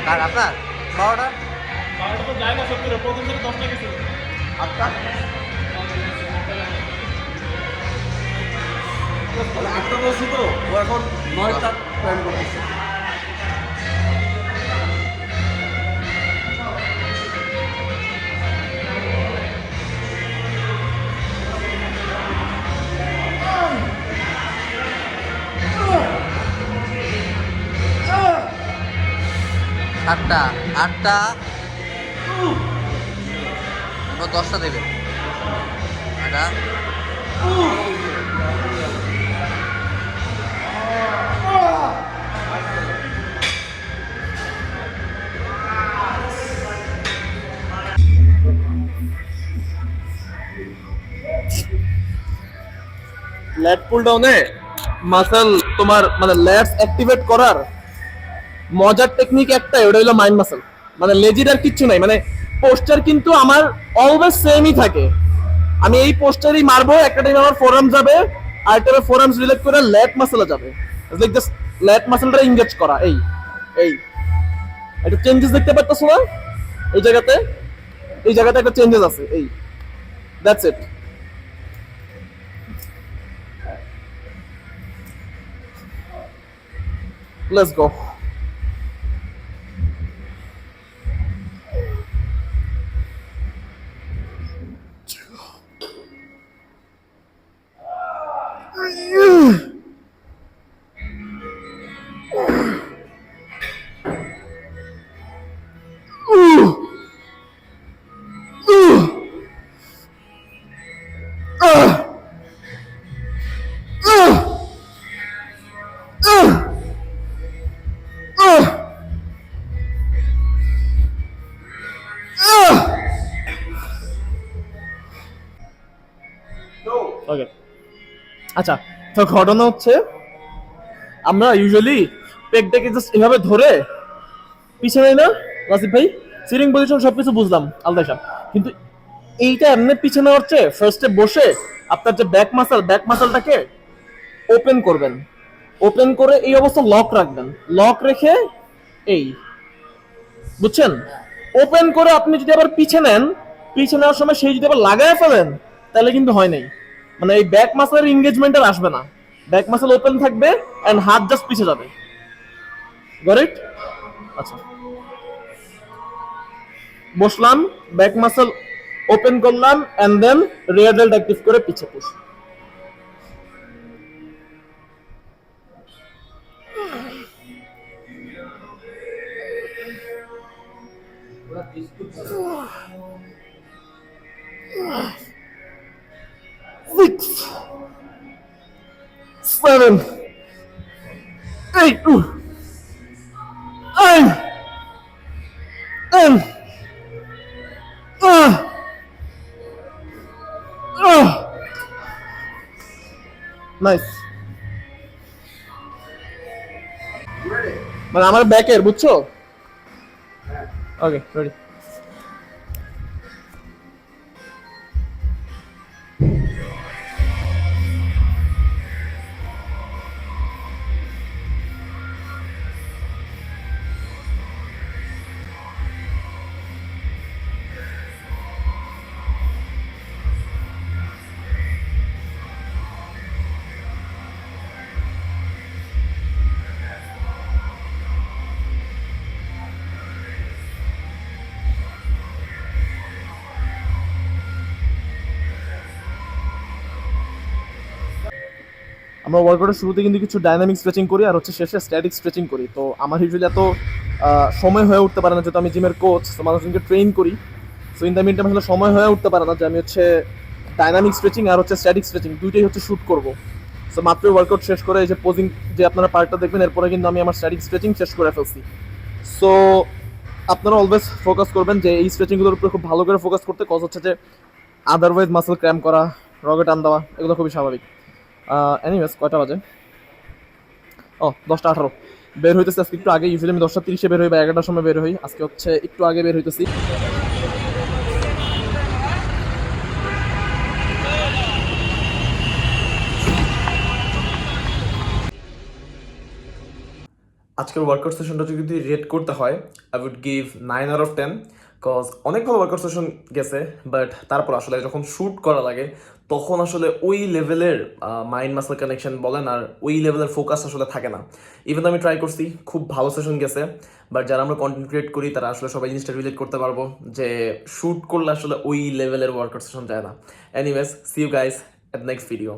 কার আপনার 12টা? 12টা তো যায় না সত্যি, প্রথম থেকে 10টা গেছে। আটটা? আটটা বলছি তো, ও এখন 9টা প্ল্যান করতেছে। সাতটা, আটটা, 10টা দেবে। এটা ল্যাট পুল ডাউনে মাসল তোমার মানে ল্যাটস অ্যাক্টিভেট করার মজার টেকনিক একটাই, ওটা হলো মাইন্ড মাসল। মানে লেজির আর কিচ্ছু নাই, মানে পোস্টার কিন্তু আমার অলওয়েজ সেমই থাকে। আমি এই পোস্টারই মারবো, একটা টাইম আমার ফোরাম যাবে, আর একটা ফোরামস রিলেট করে ল্যাট মাসলে যাবে। লাইক জাস্ট ল্যাট মাসলটা এনগেজ করা। এই এই একটা চেঞ্জেস দেখতে পাচ্ছ না এই জায়গাতে? এই জায়গাতে একটা চেঞ্জেস আছে, এই দ্যাটস ইট। Let's go. ওকে, আচ্ছা, তো ঘটনা হচ্ছে আমরা ইউজুয়ালি পেকটাকে জাস্ট এভাবে ধরে পিছনে না রাসিফ ভাই, সিটিং পজিশন সবকিছু বুঝলাম আলদাশা, কিন্তু এইটা এমনি পিছনে হচ্ছে ফার্স্টে বসে আপনার যে ব্যাক মাসলটাকে ওপেন করবেন, ওপেন করে এই অবস্থা লক রাখবেন, লক রেখে এই বুঝছেন, ওপেন করে আপনি যদি আবার পিছে নেন, পিছে নেওয়ার সময় সেই যদি আবার লাগায় ফেলেন, তাহলে কিন্তু হয় নাই, মানে এই ব্যাক মাসলের এনগেজমেন্ট আর আসবে না, ব্যাক মাসল ওপেন থাকবে এন্ড হাত জাস্ট পিছে যাবে। Got it? আচ্ছা, বসলাম, ব্যাক মাসল ওপেন করলাম and then rear delt active করে পিছে পুশ। Six, 7, 8, 9, 10. নাইস। মানে আমার ব্যাকের, বুঝছো? ওকে, রেডি। আমরা ওয়ার্কআউটের শুরুতে কিন্তু কিছু ডাইনামিক স্ট্রেচিং করি আর হচ্ছে শেষে স্ট্যাটিক স্ট্রেচিং করি। তো আমার ইউজুয়ালি এত সময় হয়ে উঠতে পারে না, যেহেতু আমি জিমের কোচ, তো মানুষজনকে ট্রেন করি। So in the meantime আসলে সময় হয়ে উঠতে পারে না যে আমি হচ্ছে ডাইনামিক স্ট্রেচিং আর হচ্ছে স্ট্যাটিক স্ট্রেচিং দুইটাই হচ্ছে শ্যুট করবো। সো মাত্রই ওয়ার্কআউট শেষ করে এই যে পোজিং যে আপনারা পার্টটা দেখবেন, এরপরে কিন্তু আমি আমার স্ট্যাটিক স্ট্রেচিং শেষ করে ফেলছি। সো আপনারা অলওয়েজ ফোকাস করবেন যে এই স্ট্রেচিংগুলোর উপরে খুব ভালো করে ফোকাস করতে, কজ হচ্ছে যে আদারওয়াইজ মাসল ক্র্যাম্প করা, রগে টান দেওয়া, এগুলো খুবই স্বাভাবিক। এনিওয়েজ, কয়টা বাজে? ও 10টা 18 বের হইতেছে আজকে একটু আগে। ইউজুয়ালি আমি 10টা 30-এ বের হই বা 11টার সময় বের হই, আজকে হচ্ছে একটু আগে বের হইতেছি। আজকের ওয়ার্কআউট সেশনটা যদি রেট করতে হয় আই উড গিভ 9/10 কজ অনেক ভালো ওয়ার্কআউট সেশন গেছে, বাট তারপর আসলে যখন শ্যুট করা লাগে তখন আসলে ওই লেভেলের মাইন্ড মাসল কানেকশন বলেন আর ওই লেভেলের ফোকাস আসলে থাকে না। ইভেন আমি ট্রাই করছি, খুব ভালো সেশন গেছে, বাট যারা আমরা কন্টেন্ট ক্রিয়েট করি তারা আসলে সবাই জিনিসটা রিলেট করতে পারবো যে শ্যুট করলে আসলে ওই লেভেলের ওয়ার্কআউট সেশন যায় না। Anyways, see you guys at next video.